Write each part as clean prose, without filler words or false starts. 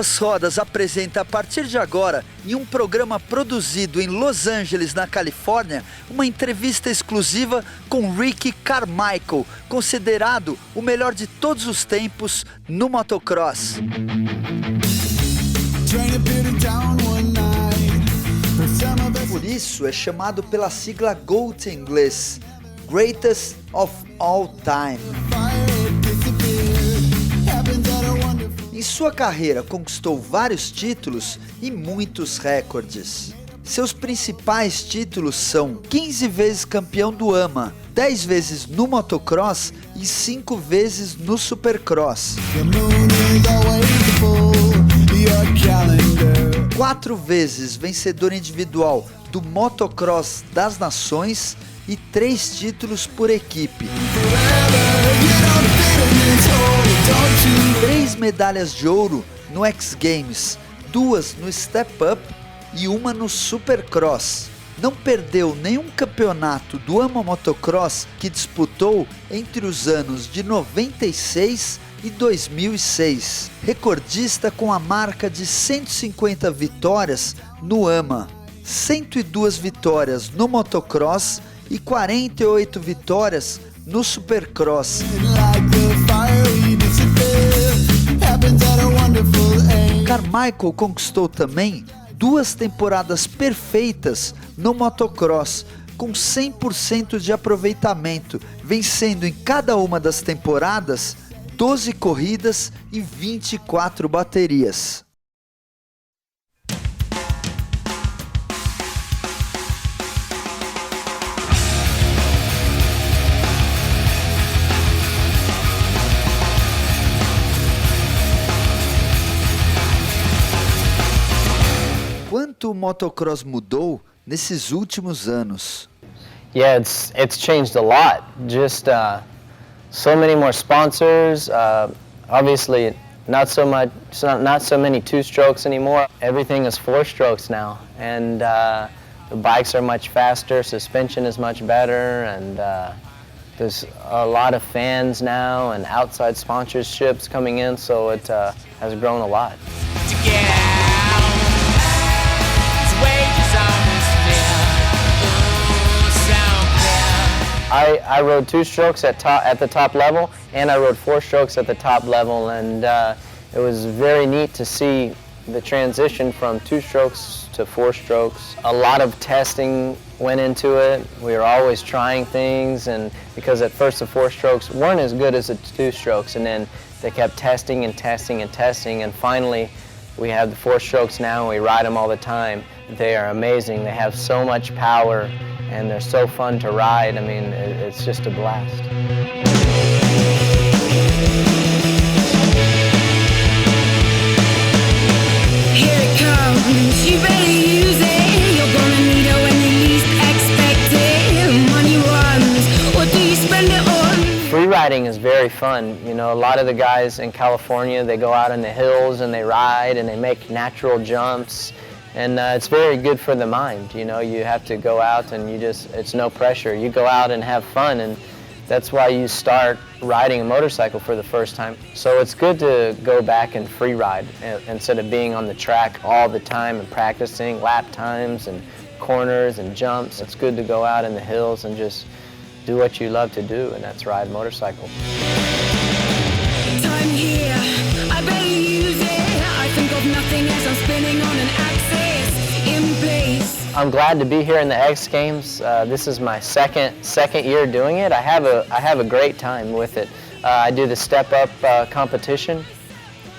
Mundo2Rodas apresenta a partir de agora, em um programa produzido em Los Angeles, na Califórnia, uma entrevista exclusiva com Ricky Carmichael, considerado o melhor de todos os tempos no motocross. Por isso é chamado pela sigla GOAT em inglês, Greatest of All Time. Em sua carreira conquistou vários títulos e muitos recordes. Seus principais títulos são 15 vezes campeão do AMA, 10 vezes no motocross e 5 vezes no supercross. 4 vezes vencedor individual do motocross das nações e 3 títulos por equipe. 3 medalhas de ouro no X Games, 2 no Step Up e 1 no Supercross. Não perdeu nenhum campeonato do AMA Motocross que disputou entre os anos de 96 e 2006. Recordista com a marca de 150 vitórias no AMA, 102 vitórias no motocross e 48 vitórias no Supercross. Carmichael conquistou também 2 temporadas perfeitas no motocross, com 100% de aproveitamento, vencendo em cada uma das temporadas 12 corridas e 24 baterias. Quanto o motocross mudou nesses últimos anos? Yeah, it's changed a lot. Just so many more sponsors. Obviously, not so many 2-strokes anymore. Everything is 4 strokes now, and the bikes are much faster. Suspension is much better, and there's a lot of fans now and outside sponsorships coming in. So it has grown a lot. I rode 2 strokes at the top level, and I rode 4 strokes at the top level, and it was very neat to see the transition from 2 strokes to 4 strokes. A lot of testing went into it. We were always trying things, and because at first the 4 strokes weren't as good as the 2 strokes, and then they kept testing and testing and testing, and finally we have the 4 strokes now, and we ride them all the time. They are amazing. They have so much power, and they're so fun to ride. I mean, it's just a blast. Here it comes, you better use it. You're gonna need it when you least expect it. Money runs, what do you spend it on? Free riding is very fun. You know, a lot of the guys in California, they go out in the hills and they ride and they make natural jumps. And it's very good for the mind. You know, you have to go out and it's no pressure. You go out and have fun, and that's why you start riding a motorcycle for the first time. So it's good to go back and free ride instead of being on the track all the time and practicing lap times and corners and jumps. It's good to go out in the hills and just do what you love to do, and that's ride a motorcycle. Time here, I better use it. I think of nothing as I'm spinning on an axis in place. I'm glad to be here in the X Games. This is my second year doing it. I have a great time with it. I do the Step Up competition.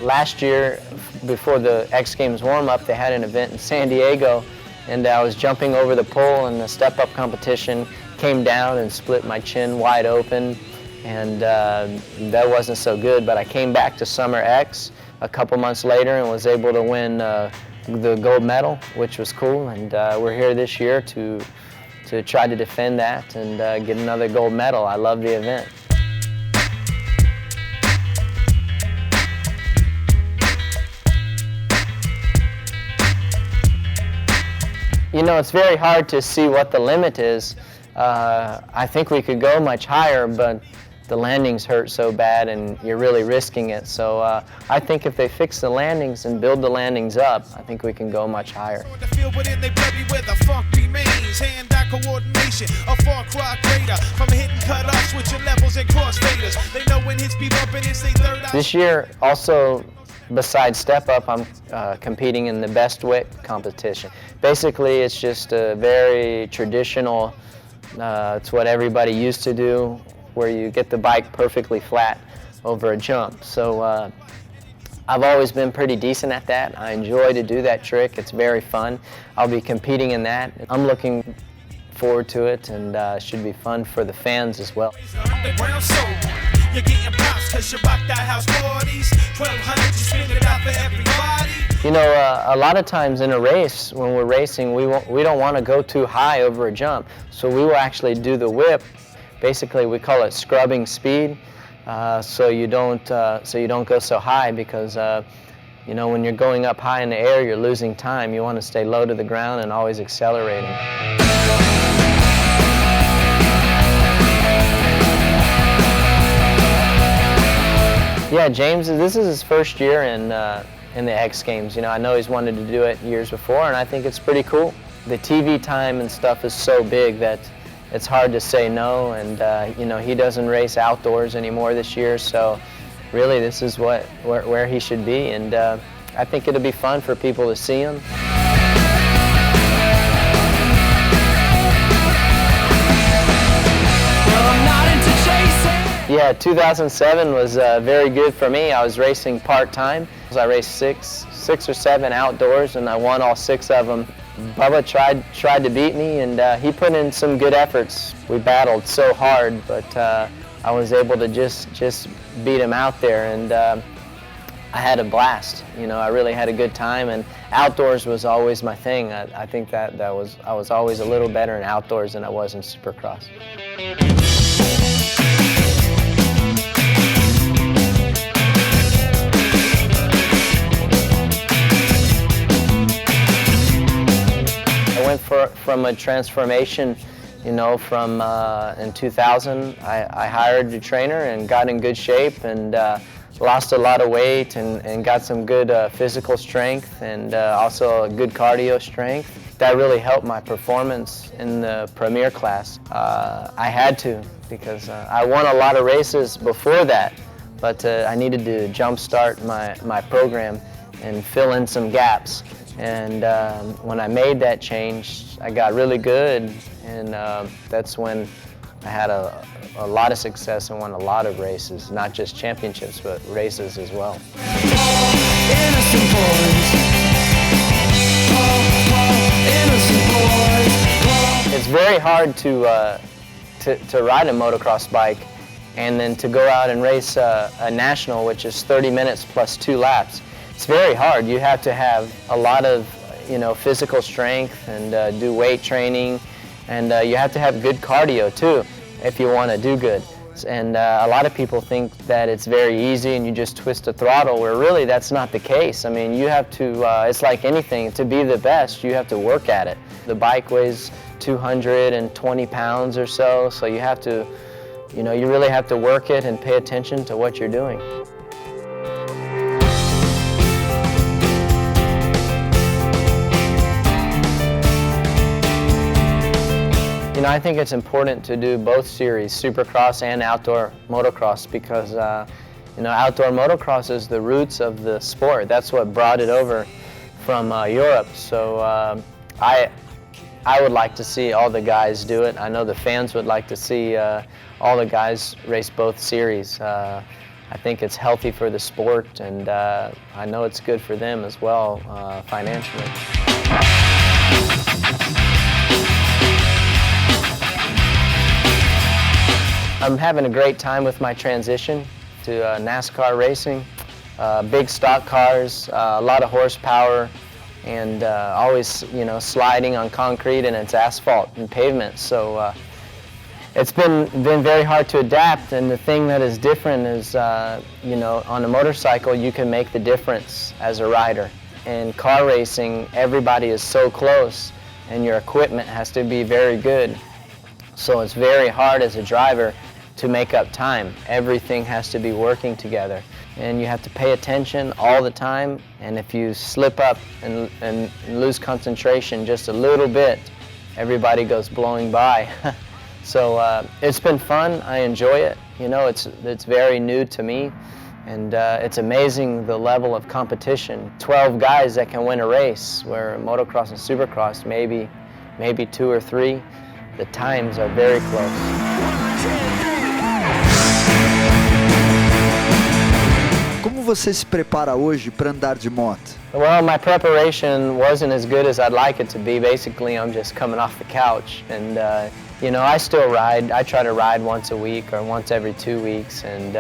Last year, before the X Games warm-up, they had an event in San Diego, and I was jumping over the pole, and the Step Up competition came down and split my chin wide open, and that wasn't so good. But I came back to Summer X a couple months later and was able to win the gold medal, which was cool, and we're here this year to try to defend that and get another gold medal. I love the event. You know, it's very hard to see what the limit is. I think we could go much higher, but the landings hurt so bad and you're really risking it. So I think if they fix the landings and build the landings up, I think we can go much higher. This year also, besides step up, I'm competing in the best whip competition. Basically, it's just a very traditional, it's what everybody used to do, where you get the bike perfectly flat over a jump. So I've always been pretty decent at that. I enjoy to do that trick. It's very fun. I'll be competing in that. I'm looking forward to it, and it should be fun for the fans as well. You know, a lot of times in a race, when we're racing, we don't want to go too high over a jump. So we will actually do the whip. Basically, we call it scrubbing speed, so you don't go so high, because you know, when you're going up high in the air, you're losing time. You want to stay low to the ground and always accelerating. Yeah, James, this is his first year in the X Games. You know, I know he's wanted to do it years before, and I think it's pretty cool. The TV time and stuff is so big that it's hard to say no, and you know, he doesn't race outdoors anymore this year, so really this is where he should be, and I think it'll be fun for people to see him. Yeah, 2007 was very good for me. I was racing part-time. I raced six or seven outdoors, and I won all 6 of them. Bubba tried to beat me, and he put in some good efforts. We battled so hard, but I was able to just beat him out there, and I had a blast. You know, I really had a good time, and outdoors was always my thing. I think I was always a little better in outdoors than I was in Supercross. From a transformation, you know, from in 2000, I hired a trainer and got in good shape, and lost a lot of weight, and got some good physical strength, and also a good cardio strength. That really helped my performance in the premier class. I had to, because I won a lot of races before that, but I needed to jumpstart my program and fill in some gaps. And when I made that change, I got really good, and that's when I had a lot of success and won a lot of races, not just championships, but races as well. It's very hard to ride a motocross bike and then to go out and race a national, which is 30 minutes plus 2 laps. It's very hard. You have to have a lot of, you know, physical strength, and do weight training, and you have to have good cardio too if you want to do good. And a lot of people think that it's very easy and you just twist the throttle, where really that's not the case. I mean, you have to, it's like anything, to be the best, you have to work at it. The bike weighs 220 pounds or so, so you have to, you know, you really have to work it and pay attention to what you're doing. You know, I think it's important to do both series, Supercross and outdoor motocross, because you know, outdoor motocross is the roots of the sport. That's what brought it over from Europe. So I would like to see all the guys do it. I know the fans would like to see all the guys race both series. I think it's healthy for the sport, and I know it's good for them as well financially. I'm having a great time with my transition to NASCAR racing. Big stock cars, a lot of horsepower, and always, you know, sliding on concrete, and it's asphalt and pavement. So it's been very hard to adapt, and the thing that is different is, you know, on a motorcycle you can make the difference as a rider. In car racing, everybody is so close, and your equipment has to be very good. So it's very hard as a driver to make up time. Everything has to be working together, and you have to pay attention all the time, and if you slip up and lose concentration just a little bit, everybody goes blowing by. So it's been fun. I enjoy it. You know, it's very new to me, and it's amazing the level of competition. 12 guys that can win a race, where motocross and supercross maybe 2 or 3. The times are very close. Como você se prepara hoje para andar de moto? Well, my preparation wasn't as good as I'd like it to be. Basically, I'm just coming off the couch, and you know, I still ride. I try to ride once a week or once every 2 weeks, and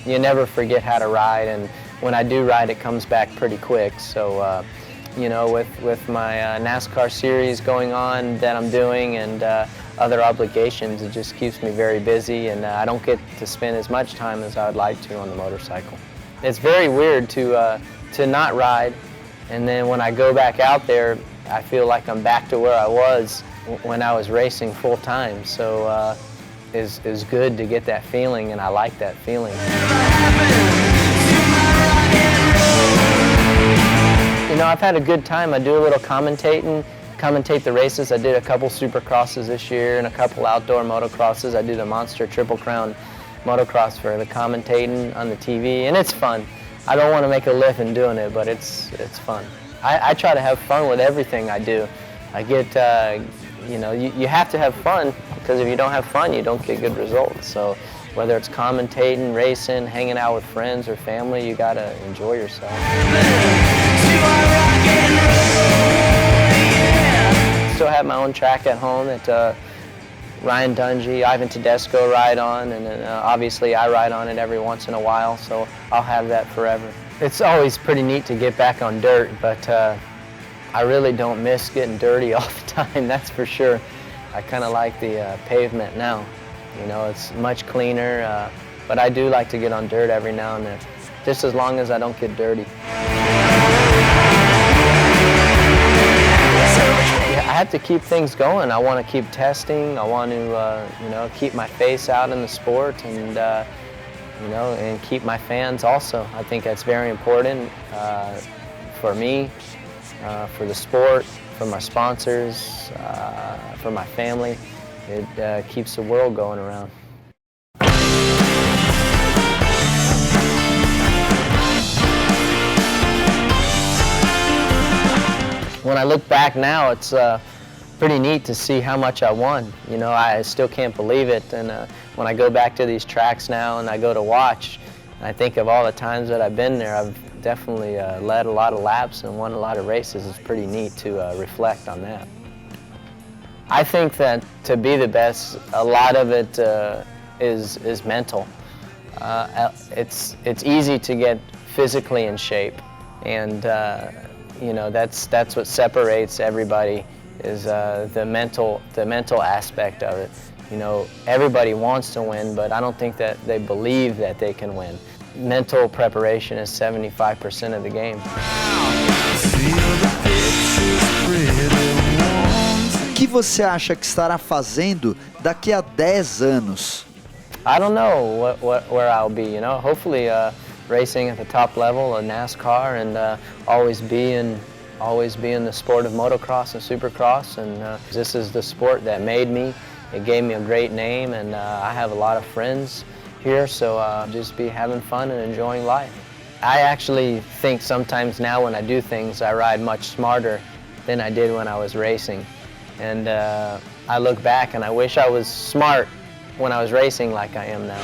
you never forget how to ride, and when I do ride, it comes back pretty quick. So, you know, with my NASCAR series going on that I'm doing, and other obligations, it just keeps me very busy, and I don't get to spend as much time as I would like to on the motorcycle. It's very weird to not ride, and then when I go back out there, I feel like I'm back to where I was when I was racing full time. So it's good to get that feeling, and I like that feeling. You know, I've had a good time. I do a little commentate the races. I did a couple supercrosses this year and a couple outdoor motocrosses. I did a Monster Triple Crown motocross for the commentating on the TV, and it's fun. I don't want to make a living doing it, but it's fun. I try to have fun with everything I do. I get, you know, you have to have fun, because if you don't have fun, you don't get good results. So whether it's commentating, racing, hanging out with friends or family, you gotta enjoy yourself. Still have my own track at home that Ryan Dungey, Ivan Tedesco ride on, and then, obviously I ride on it every once in a while, so I'll have that forever. It's always pretty neat to get back on dirt, but I really don't miss getting dirty all the time, that's for sure. I kind of like the pavement now. You know, it's much cleaner, but I do like to get on dirt every now and then, just as long as I don't get dirty. I have to keep things going. I want to keep testing. I want to, you know, keep my face out in the sport, and you know, and keep my fans also. I think that's very important for me, for the sport, for my sponsors, for my family. It keeps the world going around. When I look back now, it's pretty neat to see how much I won. You know, I still can't believe it. And when I go back to these tracks now and I go to watch, I think of all the times that I've been there. I've definitely led a lot of laps and won a lot of races. It's pretty neat to reflect on that. I think that to be the best, a lot of it is mental. It's easy to get physically in shape, and you know, that's what separates everybody, is the mental aspect of it. You know, everybody wants to win, but I don't think that they believe that they can win. Mental preparation is 75% of the game. O que você acha que estará fazendo daqui a 10 anos? I don't know where I'll be, you know. Hopefully racing at the top level of NASCAR, and always be in the sport of motocross and supercross. And this is the sport that made me. It gave me a great name, and I have a lot of friends here, so just be having fun and enjoying life. I actually think sometimes now when I do things, I ride much smarter than I did when I was racing. And I look back and I wish I was smart when I was racing like I am now.